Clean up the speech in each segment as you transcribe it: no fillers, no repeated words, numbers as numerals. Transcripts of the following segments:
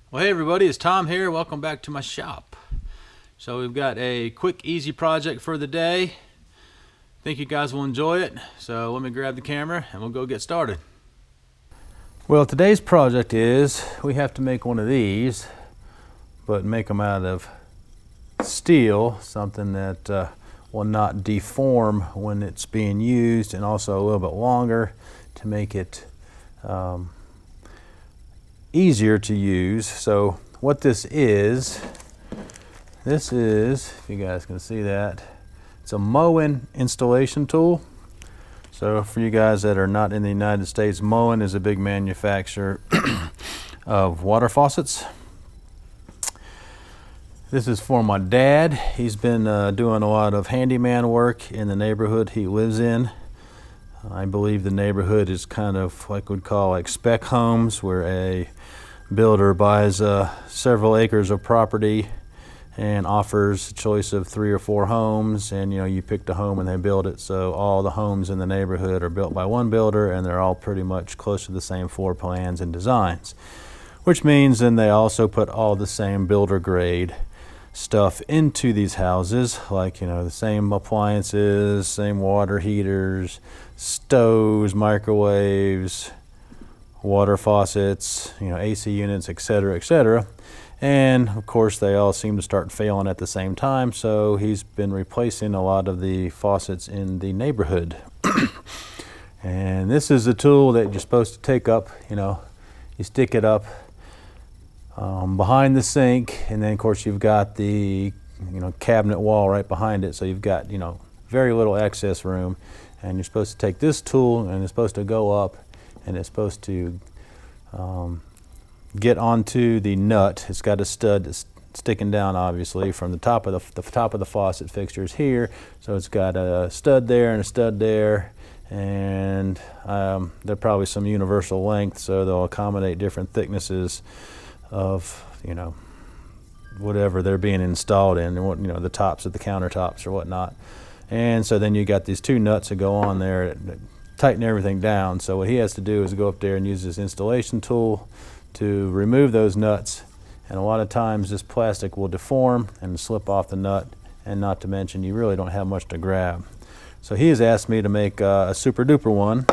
Well, hey everybody, it's Tom here. Welcome back to my shop. So we've got a quick, easy project for the day. Think you guys will enjoy it. So let me grab the camera and we'll go get started. Well, today's project is we have to make one of these, but make them out of steel, something that will not deform when it's being used, and also a little bit longer to make it easier to use. So what this is, if you guys can see that, it's a mowing installation tool. So for you guys that are not in the United States, Moen is a big manufacturer of water faucets. This is for my dad. He's been doing a lot of handyman work in the neighborhood he lives in. I believe the neighborhood is kind of like we'd call like spec homes, where a builder buys several acres of property and offers a choice of 3 or 4 homes, and you pick the home and they build it. So all the homes in the neighborhood are built by one builder, and they're all pretty much close to the same floor plans and designs, which means then they also put all the same builder grade stuff into these houses, like the same appliances, same water heaters, stoves, microwaves, water faucets, AC units, etc., etc. And of course they all seem to start failing at the same time, so he's been replacing a lot of the faucets in the neighborhood. And this is a tool that you're supposed to take up, you stick it up behind the sink, and then of course you've got the cabinet wall right behind it, so you've got very little access room. And you're supposed to take this tool, and it's supposed to go up, and it's supposed to get onto the nut. It's got a stud that's sticking down, obviously, from the top of the faucet fixtures here. So it's got a stud there and a stud there, and they're probably some universal length, so they'll accommodate different thicknesses of whatever they're being installed in, and what the tops of the countertops or whatnot. And so then you got these 2 nuts that go on there that tighten everything down. So what he has to do is go up there and use this installation tool to remove those nuts. And a lot of times this plastic will deform and slip off the nut, and not to mention you really don't have much to grab. So he has asked me to make a super duper one.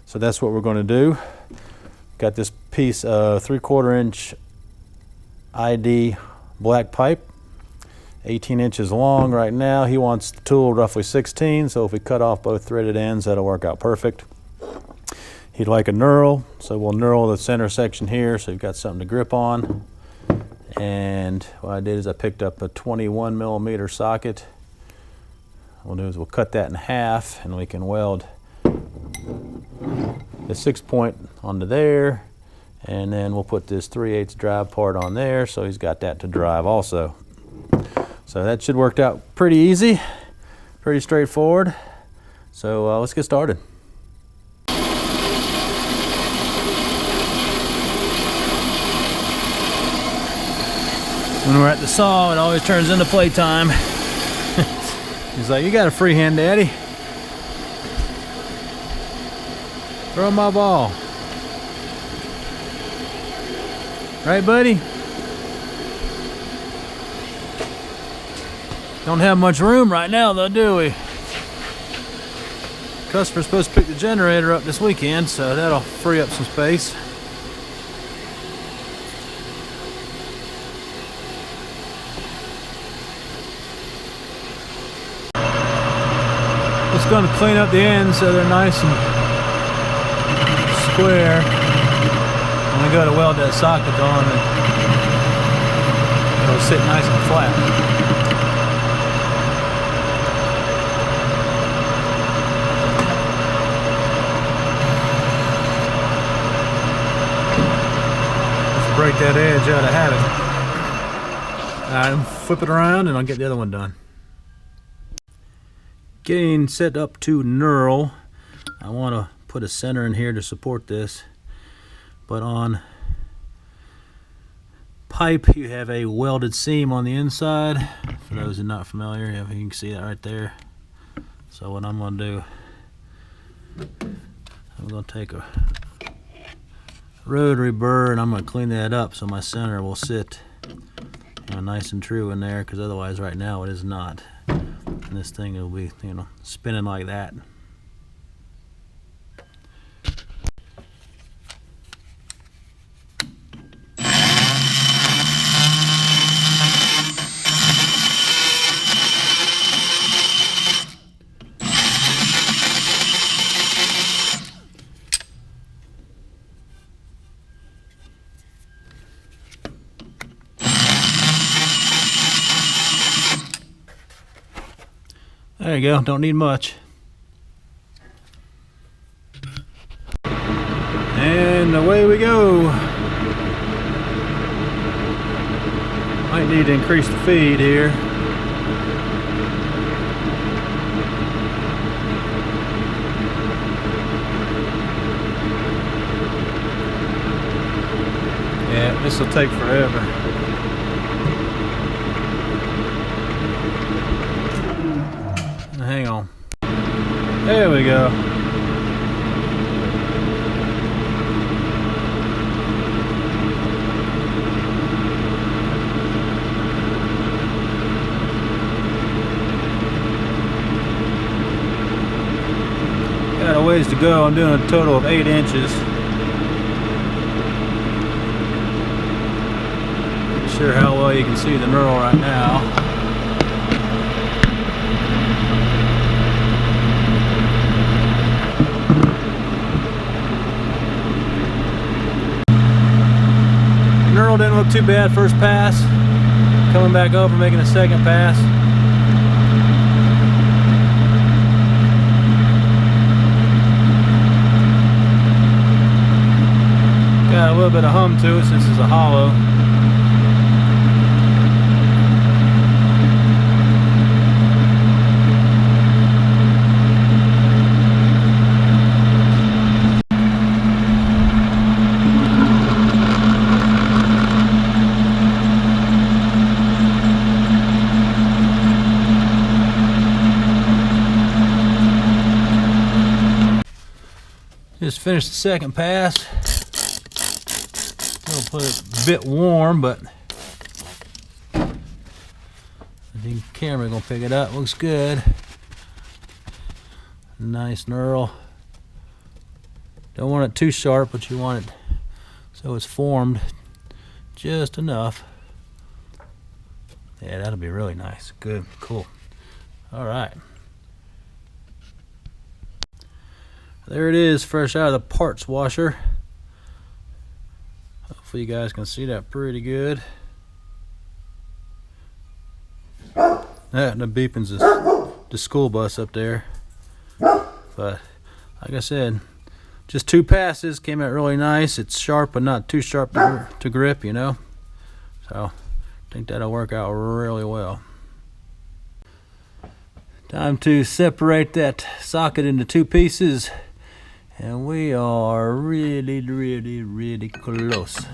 So that's what we're going to do. Got this piece of 3/4 inch ID black pipe, 18 inches long right now. He wants the tool roughly 16, so if we cut off both threaded ends, that'll work out perfect. He'd like a knurl, so we'll knurl the center section here so you've got something to grip on. And what I did is I picked up a 21mm socket. What we'll do is we'll cut that in half, and we can weld the 6-point onto there, and then we'll put this 3/8 drive part on there, so he's got that to drive also. So that should work out pretty easy, pretty straightforward. So let's get started. When we're at the saw, it always turns into playtime. He's like, "You got a free hand, Daddy. Throw my ball." Right, buddy? Don't have much room right now though, do we? Customer's supposed to pick the generator up this weekend, so that'll free up some space. Just going to clean up the ends so they're nice and square. When we go to weld that socket on, it'll sit nice and flat. Break that edge out of habit. Alright, flip it around and I'll get the other one done. Getting set up to knurl. I want to put a center in here to support this, but on pipe you have a welded seam on the inside. For those who are not familiar, you can see that right there. So what I'm going to do, I'm going to take a rotary burr, and I'm going to clean that up so my center will sit nice and true in there, because otherwise right now it is not. And this thing will be, spinning like that. There you go, don't need much. And away we go. Might need to increase the feed here. Yeah, this will take forever. Hang on. There we go. Got a ways to go. I'm doing a total of 8 inches. Not sure how well you can see the knurl right now. Knurl didn't look too bad first pass. Coming back over, making a second pass. Got a little bit of hum to it since it's a hollow. Just finished the second pass. Still put it a bit warm, but I think the camera gonna pick it up. Looks good. Nice knurl. Don't want it too sharp, but you want it so it's formed just enough. Yeah, that'll be really nice. Good, cool. All right. There it is, fresh out of the parts washer. Hopefully you guys can see that pretty good. And the beeping's the school bus up there. But like I said, just 2 passes, came out really nice. It's sharp, but not too sharp to grip, So I think that'll work out really well. Time to separate that socket into 2 pieces. And we are really, really, really close.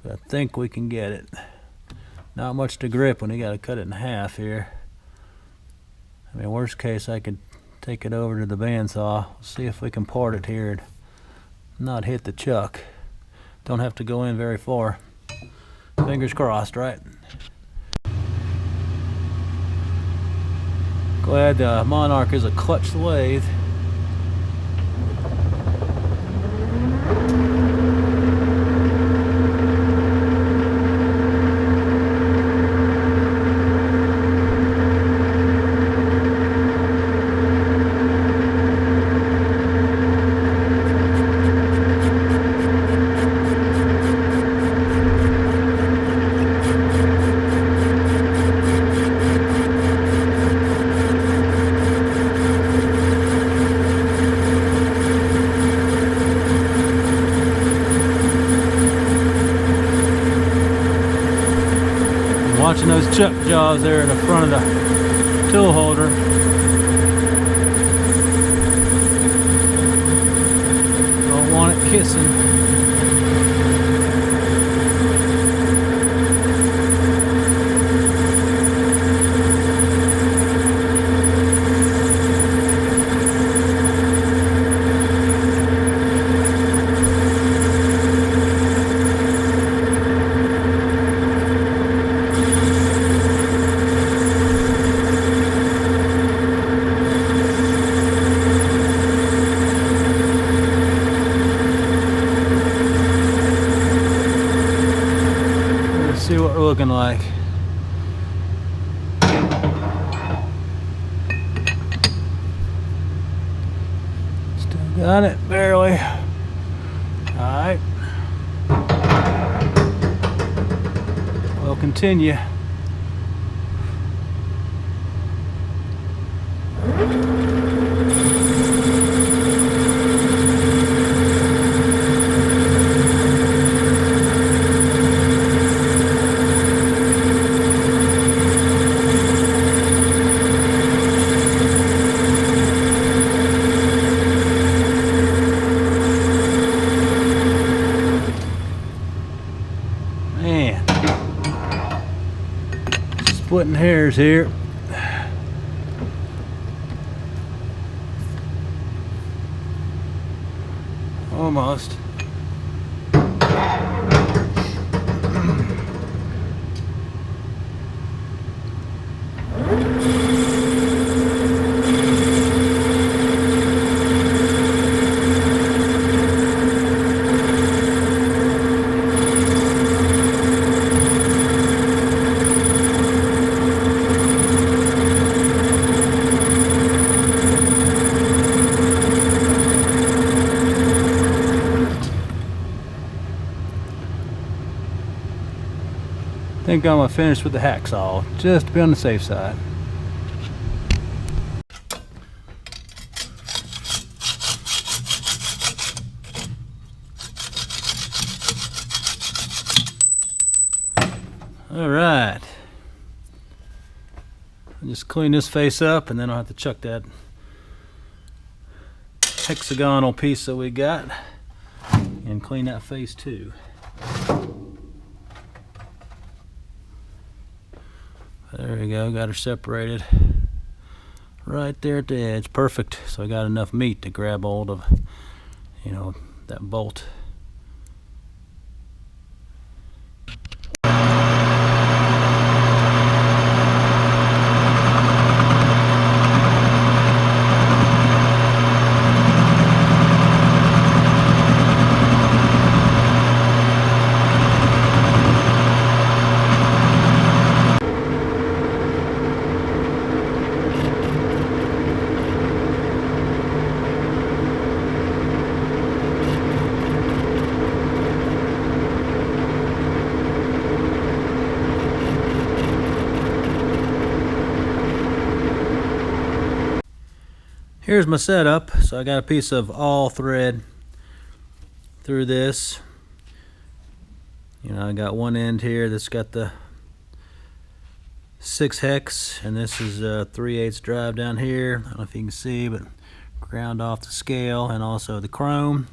I think we can get it. Not much to grip when you got to cut it in half here. I mean, worst case, I could take it over to the bandsaw. See if we can part it here and not hit the chuck. Don't have to go in very far. Fingers crossed, right? Glad the Monarch is a clutch lathe. Watching those chuck jaws there in the front of the tool holder. Don't want it kissing. looking like. Still got it, barely. Alright. We'll continue. Man, splitting hairs here. Almost. I think I'm gonna finish with the hacksaw, just to be on the safe side. All right. I'll just clean this face up, and then I'll have to chuck that hexagonal piece that we got and clean that face too. There we go, got her separated right there at the edge. Perfect. So I got enough meat to grab hold of, you know, that bolt. Here's my setup. So I got a piece of all thread through this. You know, I got one end here that's got the 6 hex, and this is a 3/8 drive down here. I don't know if you can see, but ground off the scale and also the chrome.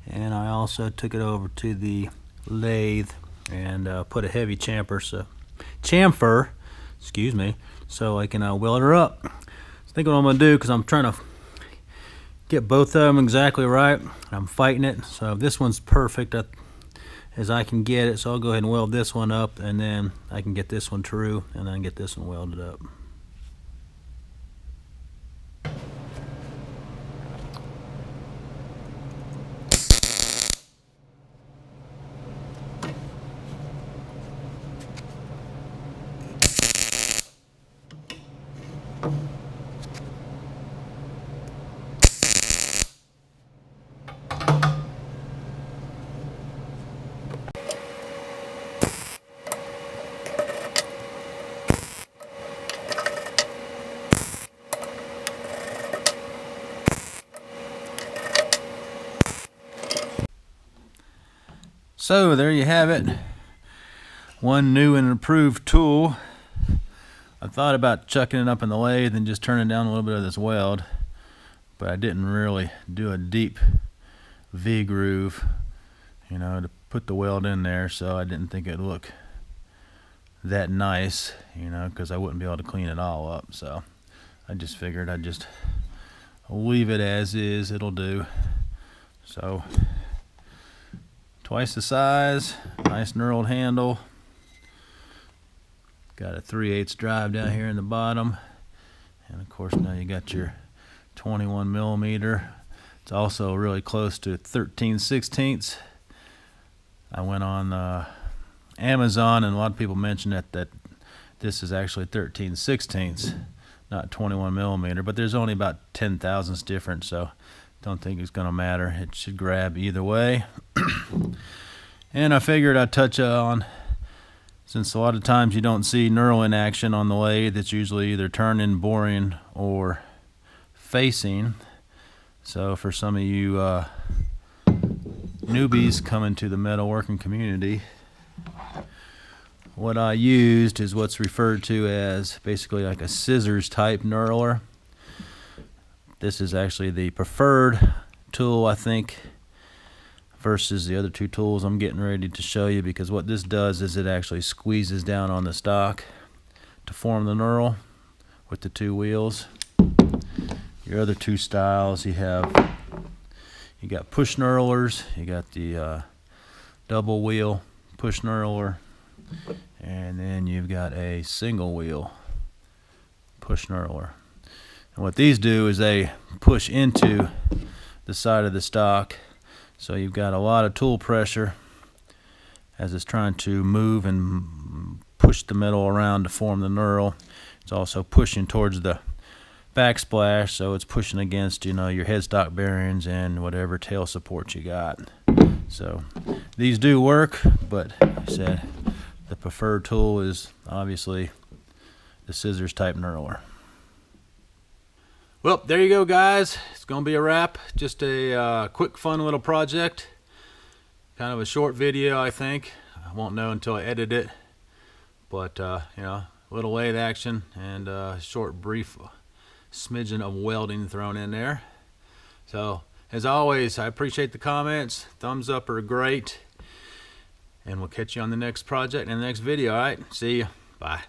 And I also took it over to the lathe and put a heavy chamfer, excuse me, so I can weld her up. I think what I'm gonna do, because I'm trying to get both of them exactly right, I'm fighting it. So this one's perfect as I can get it, so I'll go ahead and weld this one up, and then I can get this one true, and then get this one welded up. So there you have it. One new and improved tool. I thought about chucking it up in the lathe and just turning down a little bit of this weld, but I didn't really do a deep V groove, you know, to put the weld in there, so I didn't think it'd look that nice, you know, because I wouldn't be able to clean it all up. So I just figured I'd just leave it as is, it'll do. So twice the size, nice knurled handle. Got a 3/8 drive down here in the bottom, and of course now you got your 21 millimeter. It's also really close to 13/16. I went on Amazon, and a lot of people mention that this is actually 13/16, not 21 millimeter, but there's only about 10 thousandths difference, so don't think it's gonna matter. It should grab either way. And I figured I'd touch on, since a lot of times you don't see knurl in action on the lathe, it's usually either turning, boring, or facing. So for some of you newbies coming to the metalworking community, what I used is what's referred to as basically like a scissors type knurler. This is actually the preferred tool, I think, versus the other two tools I'm getting ready to show you, because what this does is it actually squeezes down on the stock to form the knurl with the two wheels. Your other two styles, you got push knurlers, you got the double wheel push knurler, and then you've got a single wheel push knurler. And what these do is they push into the side of the stock, so you've got a lot of tool pressure as it's trying to move and push the metal around to form the knurl. It's also pushing towards the backsplash, so it's pushing against, you know, your headstock bearings and whatever tail support you got. So these do work, but like I said, the preferred tool is obviously the scissors type knurler. Well, there you go, guys. It's gonna be a wrap. Just a quick, fun little project. Kind of a short video, I think. I won't know until I edit it, but you know, a little lathe action and a short, brief smidgen of welding thrown in there. So as always, I appreciate the comments. Thumbs up are great, and we'll catch you on the next project and the next video. All right, see you. Bye.